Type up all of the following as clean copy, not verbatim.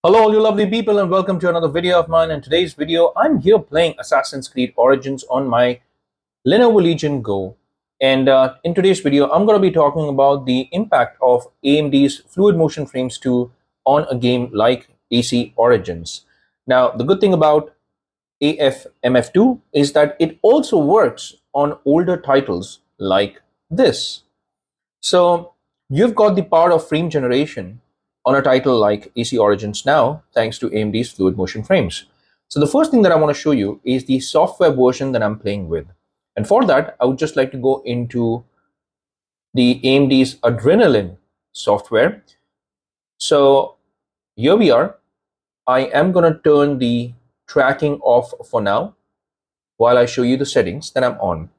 Hello all you lovely people and welcome to another video of mine. In today's video, I'm here playing Assassin's Creed Origins on my Lenovo Legion Go. And in today's video, I'm going to be talking about the impact of AMD's Fluid Motion Frames 2 on a game like AC Origins. Now, the good thing about AFMF 2 is that it also works on older titles like this. So you've got the power of frame generation on a title like AC Origins now, thanks to AMD's Fluid Motion Frames. So the first thing that I want to show you is the software version that I'm playing with. And for that, I would just like to go into the AMD's Adrenaline software. So here we are. I am going to turn the tracking off for now while I show you the settings that I'm on.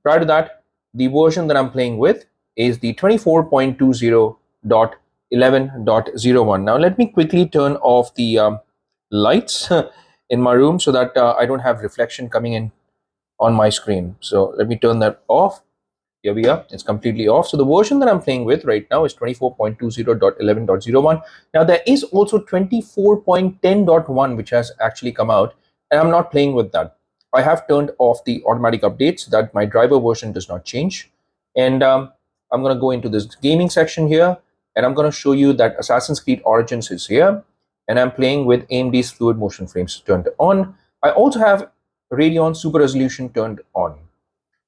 Prior to that, the version that I'm playing with is the 24.20.11.01. Now let me quickly turn off the lights in my room so that I don't have reflection coming in on my screen. So let me turn that off. Here we are, it's completely off. So the version that I'm playing with right now is 24.20.11.01. Now there is also 24.10.1 which has actually come out, and I'm not playing with that. I have turned off the automatic updates so that my driver version does not change. And I'm going to go into this gaming section here, and I'm going to show you that Assassin's Creed Origins is here, and I'm playing with AMD's Fluid Motion Frames turned on. I also have Radeon Super Resolution turned on.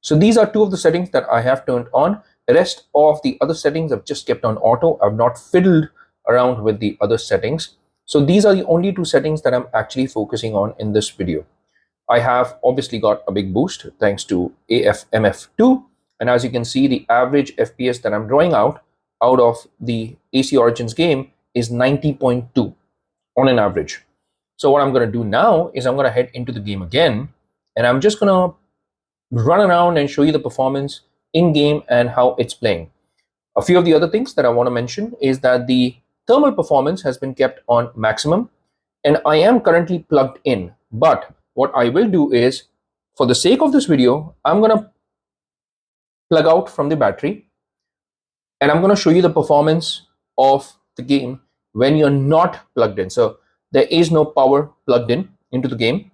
So these are two of the settings that I have turned on. The rest of the other settings I've just kept on auto. I've not fiddled around with the other settings. So these are the only two settings that I'm actually focusing on in this video. I have obviously got a big boost thanks to AFMF 2. And as you can see, the average FPS that I'm drawing out of the AC Origins game is 90.2 on an average. So what I'm going to do now is I'm going to head into the game again, and I'm just going to run around and show you the performance in game and how it's playing. A few of the other things that I want to mention is that the thermal performance has been kept on maximum, and I am currently plugged in. But what I will do is, for the sake of this video, I'm going to plug out from the battery, and I'm going to show you the performance of the game when you're not plugged in. So there is no power plugged in into the game.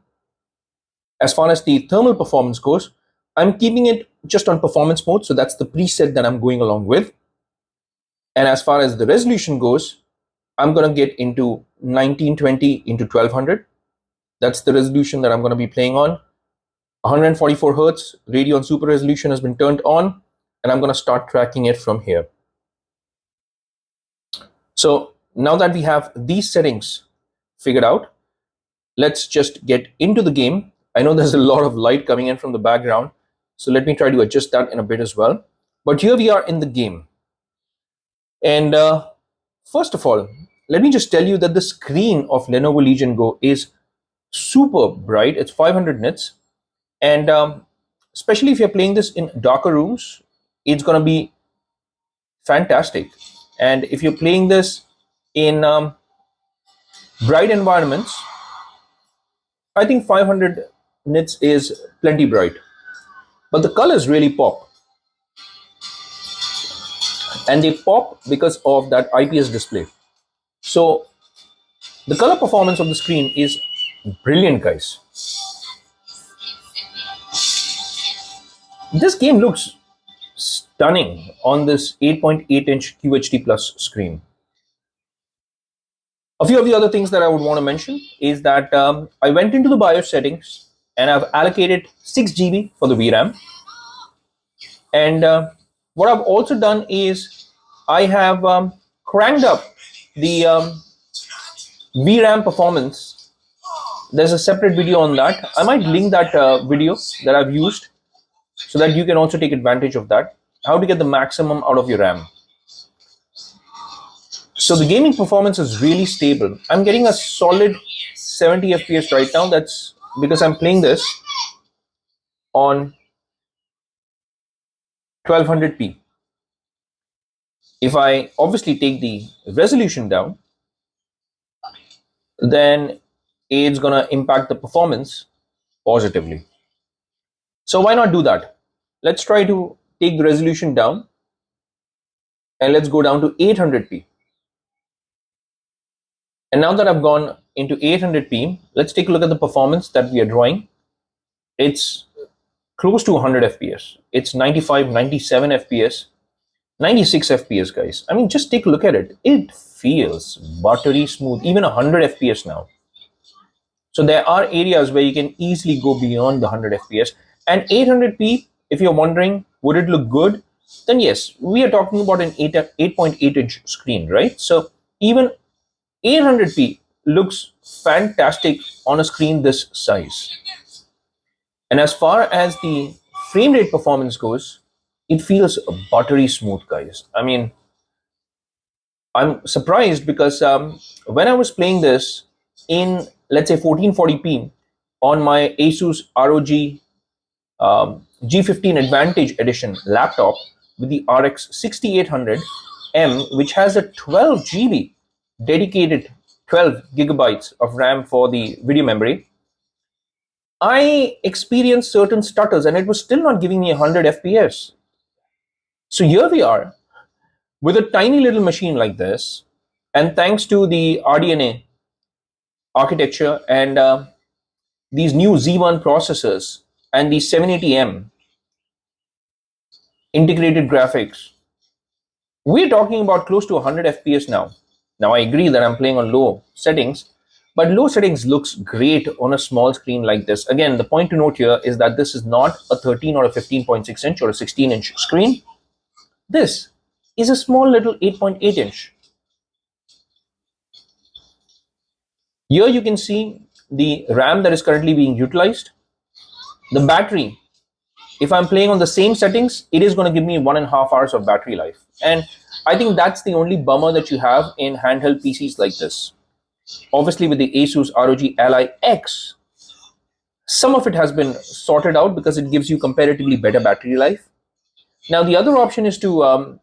As far as the thermal performance goes, I'm keeping it just on performance mode, so that's the preset that I'm going along with. And as far as the resolution goes, I'm going to get into 1920 into 1200. That's the resolution that I'm going to be playing on. 144 Hertz Radeon Super Resolution has been turned on, and I'm going to start tracking it from here. So now that we have these settings figured out, let's just get into the game. I know there's a lot of light coming in from the background, so let me try to adjust that in a bit as well. But here we are in the game. And first of all, let me just tell you that the screen of Lenovo Legion Go is super bright. It's 500 nits. And especially if you're playing this in darker rooms, it's going to be fantastic. And if you're playing this in bright environments, I think 500 nits is plenty bright. But the colors really pop. And they pop because of that IPS display. So the color performance of the screen is brilliant, guys. This game looks stunning on this 8.8-inch QHD Plus screen. A few of the other things that I would want to mention is that I went into the BIOS settings and I've allocated 6 GB for the VRAM. And what I've also done is I have cranked up the VRAM performance. There's a separate video on that. I might link that video that I've used so that you can also take advantage of that. How to get the maximum out of your RAM. So the gaming performance is really stable. I'm getting a solid 70 FPS right now. That's because I'm playing this on 1200p. If I obviously take the resolution down, then it's going to impact the performance positively. So why not do that? Let's try to take the resolution down and let's go down to 800p. And now that I've gone into 800p, let's take a look at the performance that we are drawing. It's close to 100 FPS. It's 95, 97 FPS, 96 FPS, guys. I mean, just take a look at it. It feels buttery smooth, even 100 FPS now. So there are areas where you can easily go beyond the 100 FPS. And 800p, if you're wondering, would it look good? Then yes, we are talking about an 8.8 inch screen, right? So even 800p looks fantastic on a screen this size. And as far as the frame rate performance goes, it feels buttery smooth, guys. I mean, I'm surprised because when I was playing this in, let's say, 1440p on my Asus ROG G15 Advantage Edition laptop with the RX 6800M, which has a 12 GB dedicated 12 gigabytes of RAM for the video memory, I experienced certain stutters and it was still not giving me 100 FPS. So here we are with a tiny little machine like this, and thanks to the RDNA architecture and these new Z1 processors and the 780M integrated graphics, we're talking about close to 100 FPS now. Now I agree that I'm playing on low settings, but low settings looks great on a small screen like this. Again, the point to note here is that this is not a 13 or a 15.6 inch or a 16 inch screen. This is a small little 8.8 inch. Here you can see the RAM that is currently being utilized. The battery, if I'm playing on the same settings, it is going to give me 1.5 hours of battery life. And I think that's the only bummer that you have in handheld PCs like this. Obviously, with the Asus ROG Ally X, some of it has been sorted out because it gives you comparatively better battery life. Now, the other option is to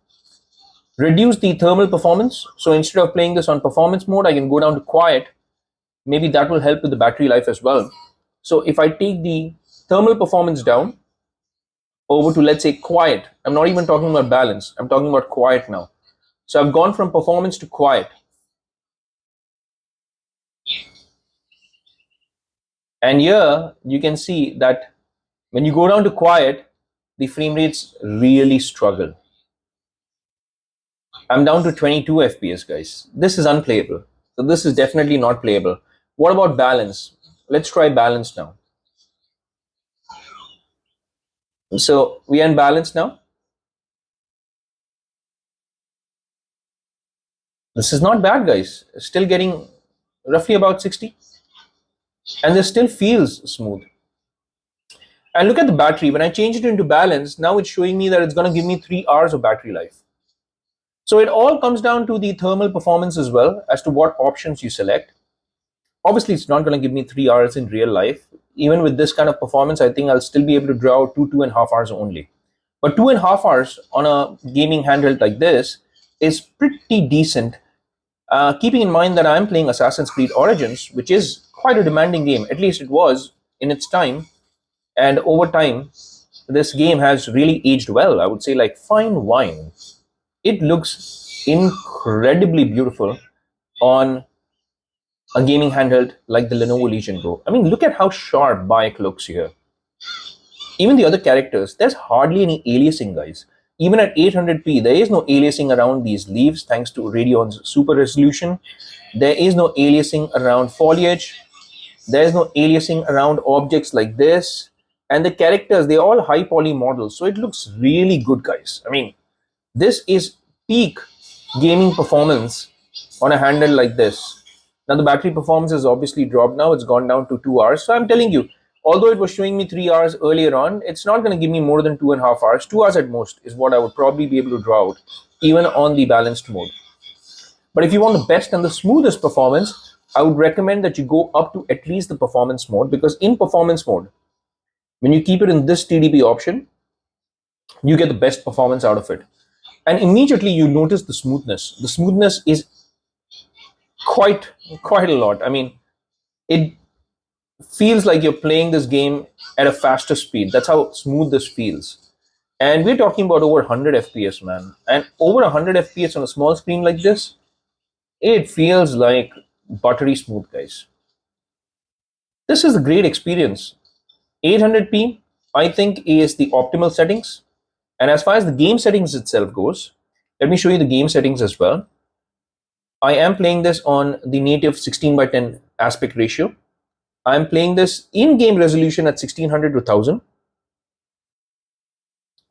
reduce the thermal performance. So instead of playing this on performance mode, I can go down to quiet. Maybe that will help with the battery life as well. So if I take the thermal performance down over to, let's say, quiet, I'm not even talking about balance, I'm talking about quiet now. So I've gone from performance to quiet. And here you can see that when you go down to quiet, the frame rates really struggle. I'm down to 22 FPS, guys. This is unplayable. So this is definitely not playable. What about balance? Let's try balance now. So we are in balance now. This is not bad, guys. Still getting roughly about 60. And this still feels smooth. And look at the battery. When I change it into balance, now it's showing me that it's going to give me 3 hours of battery life. So it all comes down to the thermal performance as well as to what options you select. Obviously, it's not going to give me 3 hours in real life. Even with this kind of performance, I think I'll still be able to draw out 2.5 hours only. But 2.5 hours on a gaming handheld like this is pretty decent. Keeping in mind that I'm playing Assassin's Creed Origins, which is quite a demanding game, at least it was in its time. And over time, this game has really aged well. I would say like fine wine. It looks incredibly beautiful on a gaming handheld like the Lenovo Legion Go. I mean, look at how sharp Bayek looks here. Even the other characters, there's hardly any aliasing, guys. Even at 800p, there is no aliasing around these leaves thanks to Radeon's super resolution. There is no aliasing around foliage. There is no aliasing around objects like this. And the characters, they're all high poly models. So it looks really good, guys. I mean, this is peak gaming performance on a handheld like this. Now the battery performance has obviously dropped now. It's gone down to 2 hours. So I'm telling you, although it was showing me 3 hours earlier on, it's not going to give me more than 2.5 hours. 2 hours at most is what I would probably be able to draw out, even on the balanced mode. But if you want the best and the smoothest performance, I would recommend that you go up to at least the performance mode, because in performance mode, when you keep it in this TDP option, you get the best performance out of it. And immediately you notice the smoothness. The smoothness is quite a lot. I mean, it feels like you're playing this game at a faster speed. That's how smooth this feels. And we're talking about over 100 FPS, man. And over 100 FPS on a small screen like this, it feels like buttery smooth, guys. This is a great experience. 800p, I think, is the optimal settings. And as far as the game settings itself goes, let me show you the game settings as well. I am playing this on the native 16 by 10 aspect ratio. I'm playing this in-game resolution at 1600 to 1000.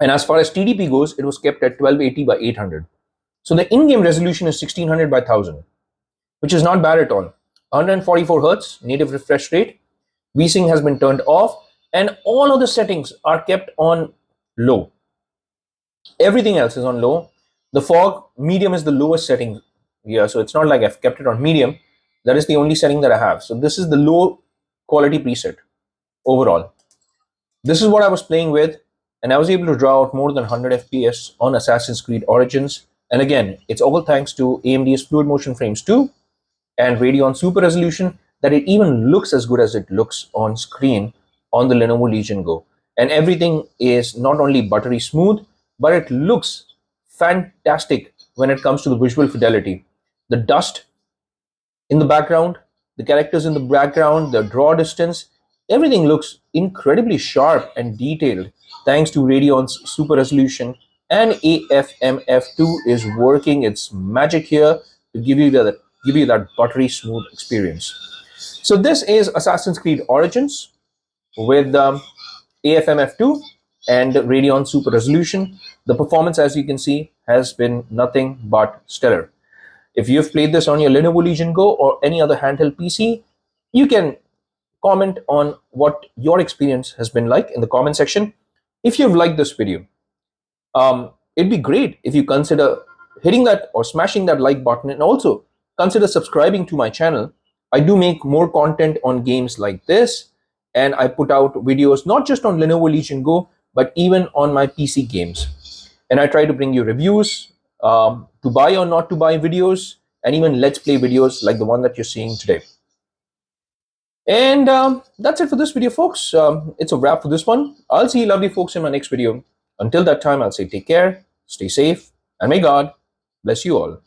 And as far as TDP goes, it was kept at 1280 by 800. So the in-game resolution is 1600 by 1000, which is not bad at all. 144 hertz native refresh rate. VSync has been turned off, and all of the settings are kept on low. Everything else is on low. The fog medium is the lowest setting here, so it's not like I've kept it on medium. That is the only setting that I have. So this is the low quality preset overall. This is what I was playing with, and I was able to draw out more than 100 FPS on Assassin's Creed Origins. And again, it's all thanks to AMD's Fluid Motion Frames 2 and Radeon Super Resolution that it even looks as good as it looks on screen on the Lenovo Legion Go. And everything is not only buttery smooth, but it looks fantastic when it comes to the visual fidelity. The dust in the background, the characters in the background, the draw distance, everything looks incredibly sharp and detailed thanks to Radeon's super resolution, and AFMF2 is working its magic here to give you that buttery smooth experience. So this is Assassin's Creed Origins with AFMF2 and Radeon Super Resolution. The performance, as you can see, has been nothing but stellar. If you've played this on your Lenovo Legion Go or any other handheld PC, you can comment on what your experience has been like in the comment section. If you've liked this video, it'd be great if you consider hitting that or smashing that like button, and also consider subscribing to my channel. I do make more content on games like this, and I put out videos not just on Lenovo Legion Go, but even on my PC games. And I try to bring you reviews, to buy or not to buy videos, and even let's play videos like the one that you're seeing today. And that's it for this video, folks. It's a wrap for this one. I'll see you lovely folks in my next video. Until that time, I'll say take care, stay safe, and may God bless you all.